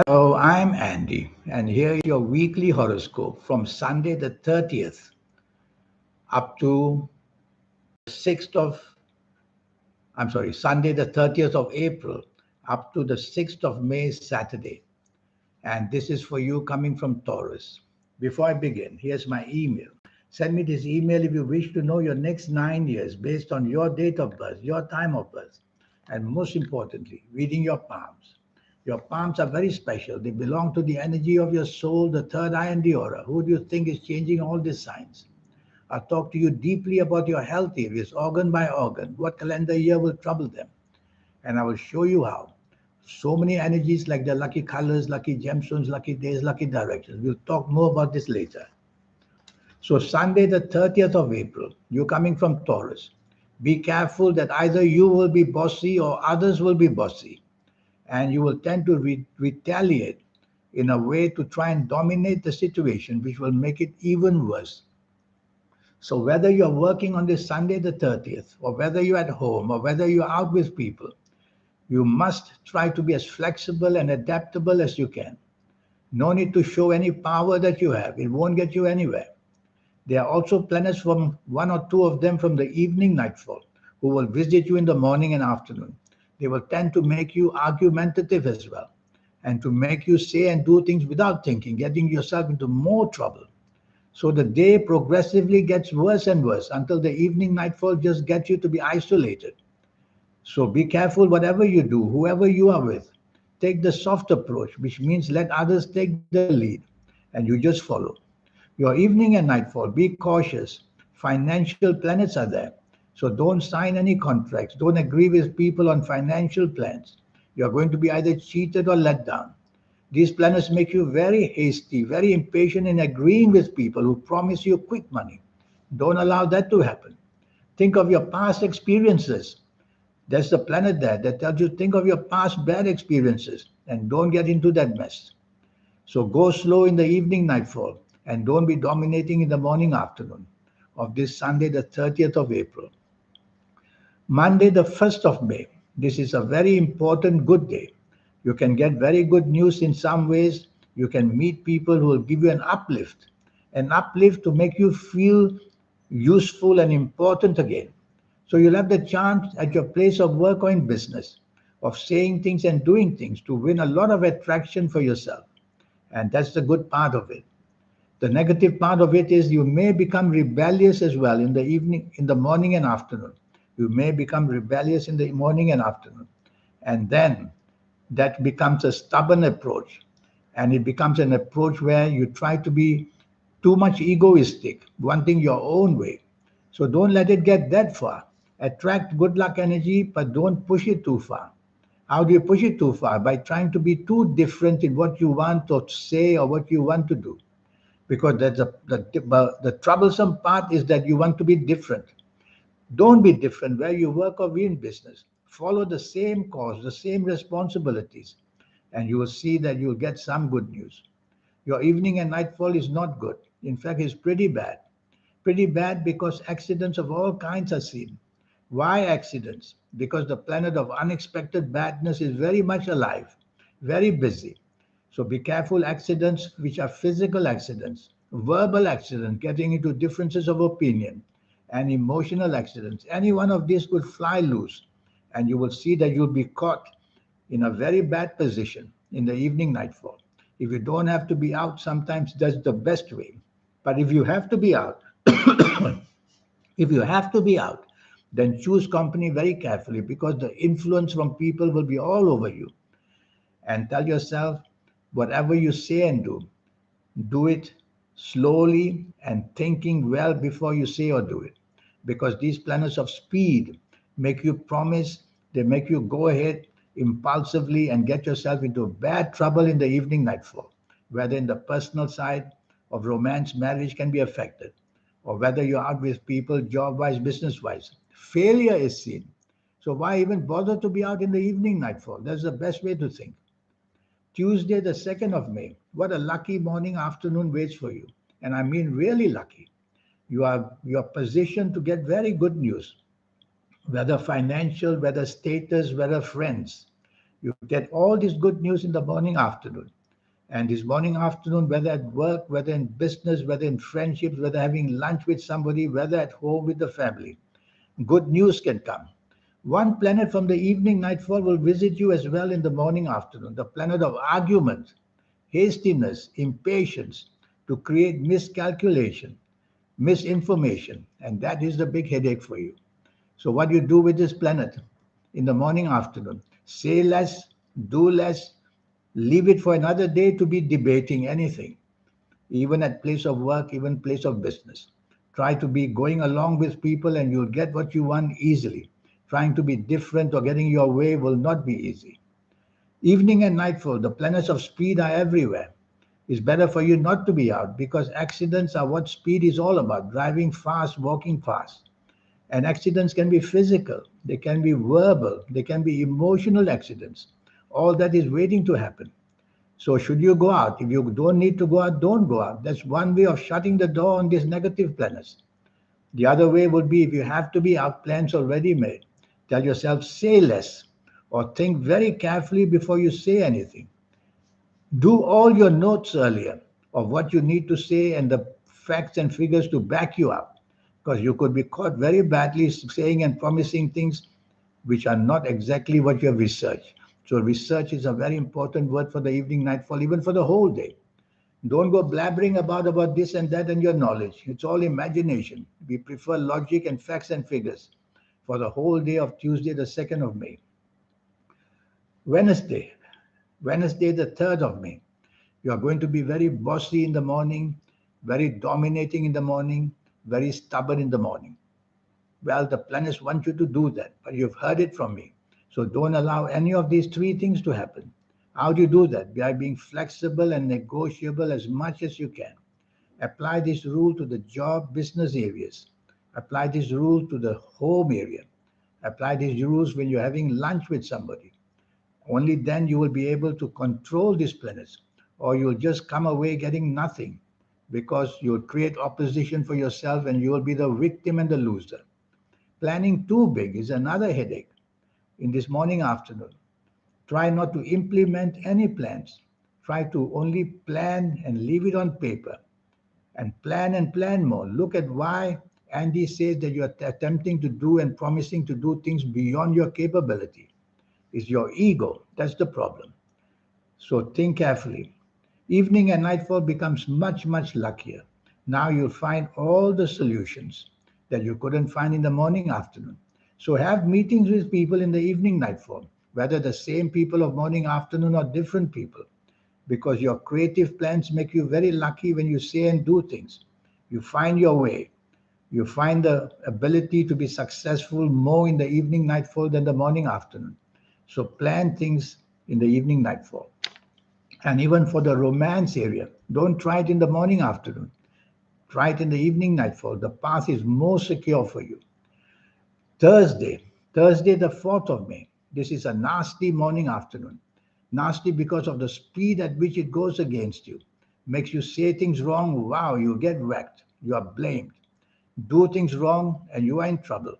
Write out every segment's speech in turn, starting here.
Hello, I'm Andy, and here is your weekly horoscope from Sunday the 30th up to 6th of, Sunday the 30th of April up to the 6th of May, Saturday. And this is for you coming from Taurus. Before I begin, here's my email. Send me this email if you wish to know your next 9 years based on your date of birth, your time of birth, and most importantly, reading your palms. Your palms are very special. They belong to the energy of your soul, the third eye, and the aura. Who do you think is changing all these signs? I'll talk to you deeply about your health areas, organ by organ, what calendar year will trouble them, and I will show you how. So many energies like the lucky colors, lucky gemstones, lucky days, lucky directions. We'll talk more about this later. So, Sunday, the 30th of April, you're coming from Taurus. Be careful that either you will be bossy or others will be bossy, and you will tend to retaliate in a way to try and dominate the situation, which will make it even worse. So, whether you're working on this Sunday, the 30th, or whether you're at home, or whether you're out with people, you must try to be as flexible and adaptable as you can. No need to show any power that you have, it won't get you anywhere. There are also planets from one or two of them from the evening nightfall who will visit you in the morning and afternoon. They will tend to make you argumentative as well and to make you say and do things without thinking, getting yourself into more trouble. So the day progressively gets worse and worse until the evening nightfall just gets you to be isolated. So be careful whatever you do, whoever you are with. Take the soft approach, which means let others take the lead and you just follow. Your evening and nightfall, be cautious. Financial planets are there. So don't sign any contracts. Don't agree with people on financial plans. You're going to be either cheated or let down. These planets make you very hasty, very impatient in agreeing with people who promise you quick money. Don't allow that to happen. Think of your past experiences. There's the planet there that tells you think of your past bad experiences and don't get into that mess. So go slow in the evening nightfall and don't be dominating in the morning afternoon of this Sunday, the 30th of April. Monday, the 1st of May. This is a very important good day. You can get very good news in some ways. You can meet people who will give you an uplift to make you feel useful and important again. So you'll have the chance at your place of work or in business of saying things and doing things to win a lot of attraction for yourself. And that's the good part of it. The negative part of it is you may become rebellious as well in the evening, in the morning and afternoon. You may become rebellious in the morning and afternoon. And then that becomes a stubborn approach. And it becomes an approach where you try to be too much egoistic, wanting your own way. So don't let it get that far. Attract good luck energy, but don't push it too far. How do you push it too far? By trying to be too different in what you want to say or what you want to do. Because the troublesome part is that you want to be different. Don't be different where you work or be in business. Follow the same cause, the same responsibilities, and you will see that you'll get some good news. Your evening and nightfall is not good. In fact, it's pretty bad. Pretty bad because accidents of all kinds are seen. Why accidents? Because the planet of unexpected badness is very much alive, very busy. So be careful accidents which are physical accidents, verbal accidents, getting into differences of opinion, and emotional accidents. Any one of these could fly loose, and you will see that you'll be caught in a very bad position in the evening nightfall. If you don't have to be out, sometimes that's the best way. But if you have to be out, if you have to be out, then choose company very carefully because the influence from people will be all over you. And tell yourself, whatever you say and do it slowly and thinking well before you say or do it. Because these planets of speed make you promise, they make you go ahead impulsively and get yourself into bad trouble in the evening nightfall, whether in the personal side of romance, marriage can be affected, or whether you're out with people, job wise, business wise. Failure is seen. So why even bother to be out in the evening nightfall? That's the best way to think. Tuesday, the 2nd of May. What a lucky morning afternoon waits for you. And I mean really lucky. You are positioned to get very good news, whether financial, whether status, whether friends. You get all this good news in the morning afternoon. And this morning afternoon, whether at work, whether in business, whether in friendships, whether having lunch with somebody, whether at home with the family, good news can come. One planet from the evening nightfall will visit you as well in the morning afternoon, the planet of argument, hastiness, impatience, to create miscalculation, misinformation, and that is the big headache for you. So, what you do with this planet in the morning afternoon? Say less, do less, leave it for another day to be debating anything, even at place of work, even place of business. Try to be going along with people and you'll get what you want easily. Trying to be different or getting your way will not be easy. Evening and nightfall, the planets of speed are everywhere. It's better for you not to be out because accidents are what speed is all about, driving fast, walking fast. And accidents can be physical, they can be verbal, they can be emotional accidents. All that is waiting to happen. So, should you go out? If you don't need to go out, don't go out. That's one way of shutting the door on these negative planets. The other way would be if you have to be out, plans already made. Tell yourself, say less or think very carefully before you say anything. Do all your notes earlier of what you need to say and the facts and figures to back you up because you could be caught very badly saying and promising things which are not exactly what you have researched. So, research is a very important word for the evening nightfall, even for the whole day. Don't go blabbering about this and that and your knowledge. It's all imagination. We prefer logic and facts and figures for the whole day of Tuesday, the 2nd of May. Wednesday, Wednesday, the 3rd of May. You are going to be very bossy in the morning, very dominating in the morning, very stubborn in the morning. Well, the planets want you to do that, but you've heard it from me. So don't allow any of these three things to happen. How do you do that? By being flexible and negotiable as much as you can. Apply this rule to the job, business areas. Apply this rule to the home area. Apply these rules when you're having lunch with somebody. Only then you will be able to control these planets, or you'll just come away getting nothing because you'll create opposition for yourself and you will be the victim and the loser. Planning too big is another headache in this morning afternoon. Try not to implement any plans. Try to only plan and leave it on paper and plan more. Look at why Andy says that you're attempting to do and promising to do things beyond your capability. It's your ego. That's the problem. So think carefully. Evening and nightfall becomes much, much luckier. Now you'll find all the solutions that you couldn't find in the morning afternoon. So have meetings with people in the evening nightfall, whether the same people of morning afternoon or different people, because your creative plans make you very lucky when you say and do things. You find your way. You find the ability to be successful more in the evening nightfall than the morning afternoon. So plan things in the evening nightfall. And even for the romance area, don't try it in the morning afternoon. Try it in the evening nightfall. The path is more secure for you. Thursday, Thursday the 4th of May. This is a nasty morning afternoon. Nasty because of the speed at which it goes against you. Makes you say things wrong. Wow, you get wrecked. You are blamed. Do things wrong and you are in trouble.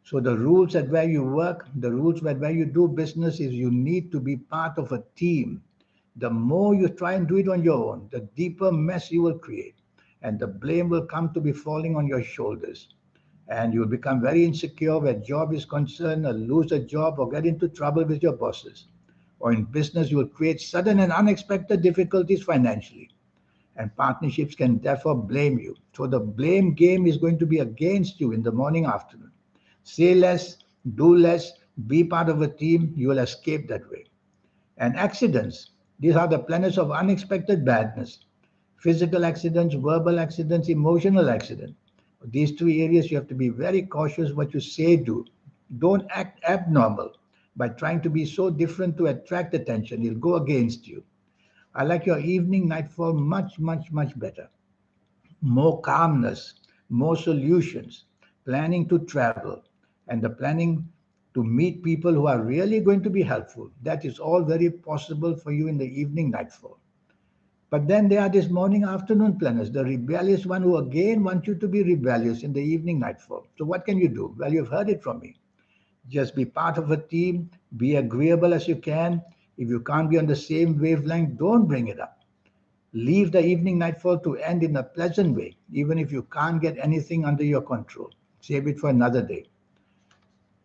So the rules at where you work, the rules at where you do business is you need to be part of a team. The more you try and do it on your own, the deeper mess you will create. And the blame will come to be falling on your shoulders. And you'll become very insecure where job is concerned, or lose a job, or get into trouble with your bosses. Or in business, you will create sudden and unexpected difficulties financially. And partnerships can therefore blame you. So the blame game is going to be against you in the morning afternoon. Say less, do less, be part of a team, you will escape that way. And accidents, these are the planets of unexpected badness. Physical accidents, verbal accidents, emotional accidents. These three areas you have to be very cautious what you say, do. Don't act abnormal by trying to be so different to attract attention. It'll go against you. I like your evening nightfall much, much, much better. More calmness, more solutions, planning to travel, and the planning to meet people who are really going to be helpful. That is all very possible for you in the evening nightfall. But then there are these morning afternoon planners, the rebellious one who again want you to be rebellious in the evening nightfall. So what can you do? Well, you've heard it from me. Just be part of a team, be agreeable as you can. If you can't be on the same wavelength, don't bring it up. Leave the evening nightfall to end in a pleasant way, even if you can't get anything under your control. Save it for another day.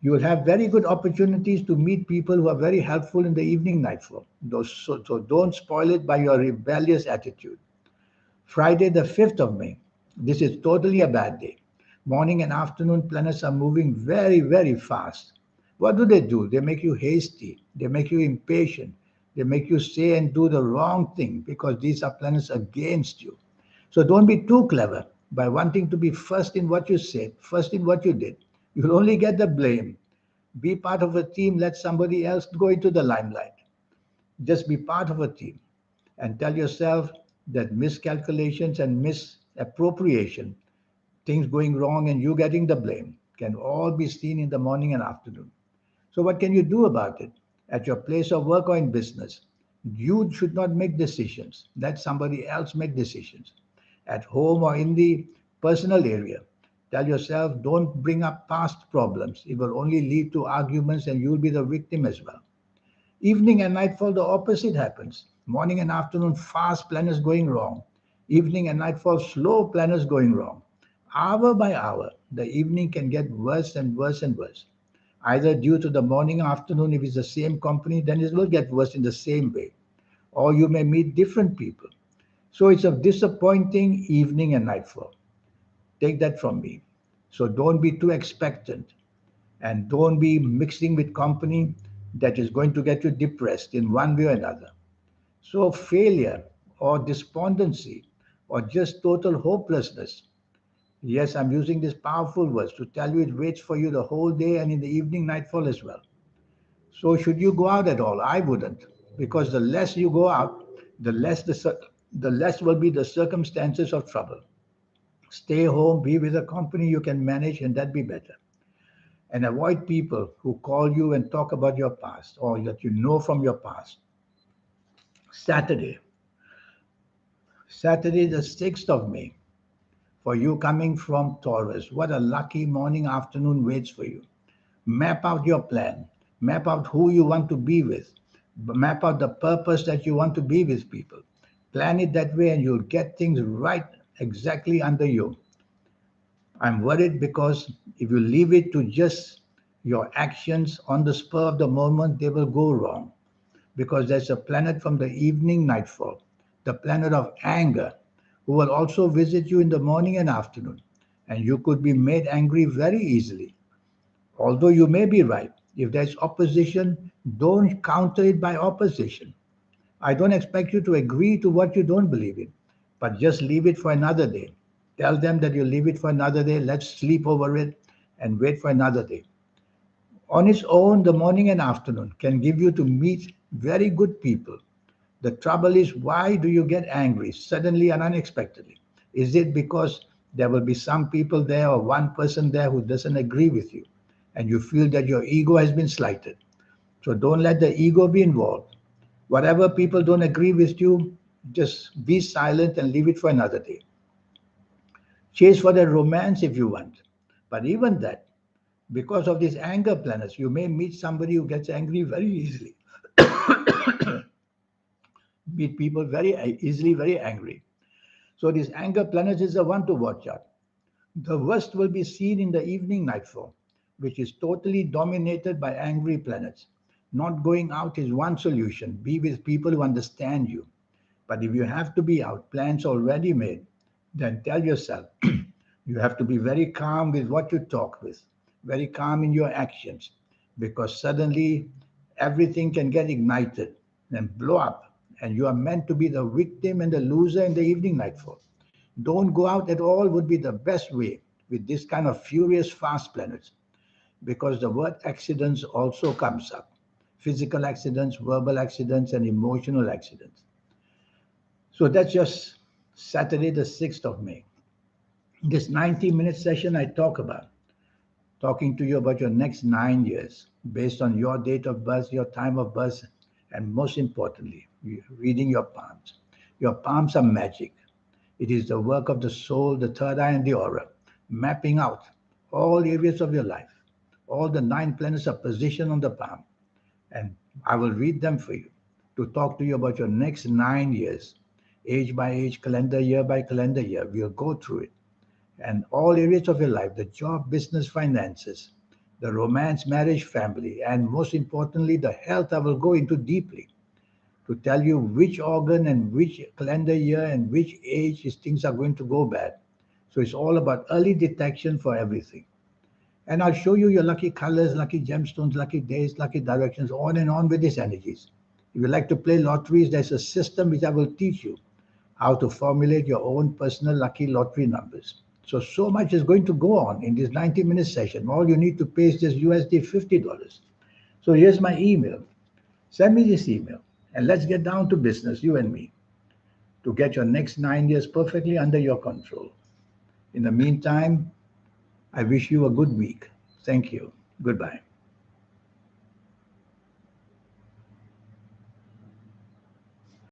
You will have very good opportunities to meet people who are very helpful in the evening nightfall. So don't spoil it by your rebellious attitude. Friday, the 5th of May. This is totally a bad day. Morning and afternoon planets are moving very, very fast. What do? They make you hasty, they make you impatient, they make you say and do the wrong thing because these are planets against you. So don't be too clever by wanting to be first in what you said, first in what you did. You'll only get the blame. Be part of a team, let somebody else go into the limelight. Just be part of a team and tell yourself that miscalculations and misappropriation, things going wrong and you getting the blame, can all be seen in the morning and afternoon. So, what can you do about it? At your place of work or in business, you should not make decisions. Let somebody else make decisions. At home or in the personal area, tell yourself don't bring up past problems. It will only lead to arguments and you'll be the victim as well. Evening and nightfall, the opposite happens. Morning and afternoon, fast planners going wrong. Evening and nightfall, slow planners going wrong. Hour by hour, the evening can get worse and worse and worse. Either due to the morning or afternoon, if it's the same company, then it will get worse in the same way. Or you may meet different people. So it's a disappointing evening and nightfall. Take that from me. So don't be too expectant and don't be mixing with company that is going to get you depressed in one way or another. So, failure or despondency or just total hopelessness. Yes, I'm using these powerful words to tell you it waits for you the whole day and in the evening, nightfall as well. So, should you go out at all? I wouldn't, because the less you go out, the less will be the circumstances of trouble. Stay home, be with a company you can manage, and that be better. And avoid people who call you and talk about your past or that you know from your past. Saturday, Saturday, the 6th of May, for you coming from Taurus. What a lucky morning, afternoon waits for you. Map out your plan, map out who you want to be with, map out the purpose that you want to be with people. Plan it that way, and you'll get things right exactly under you. I'm worried because if you leave it to just your actions on the spur of the moment, they will go wrong because there's a planet from the evening nightfall, the planet of anger, who will also visit you in the morning and afternoon. And you could be made angry very easily. Although you may be right, if there's opposition, don't counter it by opposition. I don't expect you to agree to what you don't believe in, but just leave it for another day. Tell them that you leave it for another day, let's sleep over it and wait for another day. On its own, the morning and afternoon can give you to meet very good people. The trouble is, why do you get angry suddenly and unexpectedly? Is it because there will be some people there or one person there who doesn't agree with you and you feel that your ego has been slighted? So don't let the ego be involved. Whatever people don't agree with you, just be silent and leave it for another day. Chase for the romance if you want. But even that, because of these anger planets, you may meet somebody who gets angry very easily. Meet people very easily, very angry. So this anger planet is the one to watch out. The worst will be seen in the evening nightfall, which is totally dominated by angry planets. Not going out is one solution. Be with people who understand you. But if you have to be out, plans already made, then tell yourself you have to be very calm with what you talk with, very calm in your actions, because suddenly everything can get ignited and blow up, and you are meant to be the victim and the loser in the evening nightfall. Don't go out at all would be the best way with this kind of furious fast planets, because the word accidents also comes up. Physical accidents, verbal accidents, and emotional accidents. So that's just Saturday, the 6th of May. This 90-minute session I talking to you about your next 9 years based on your date of birth, your time of birth, and most importantly, reading your palms. Your palms are magic. It is the work of the soul, the third eye, and the aura, mapping out all areas of your life. All the 9 planets are positioned on the palm, and I will read them for you to talk to you about your next 9 years, age by age, calendar year by calendar year. We'll go through it, and all areas of your life, the job, business, finances, the romance, marriage, family, and most importantly, the health. I will go into deeply to tell you which organ and which calendar year and which age these things are going to go bad. So it's all about early detection for everything. And I'll show you your lucky colors, lucky gemstones, lucky days, lucky directions, on and on with these energies. If you like to play lotteries, there's a system which I will teach you how to formulate your own personal lucky lottery numbers. So much is going to go on in this 90-minute session. All you need to pay is just USD $50. So here's my email. Send me this email and let's get down to business, you and me, to get your next 9 years perfectly under your control. In the meantime, I wish you a good week. Thank you. Goodbye.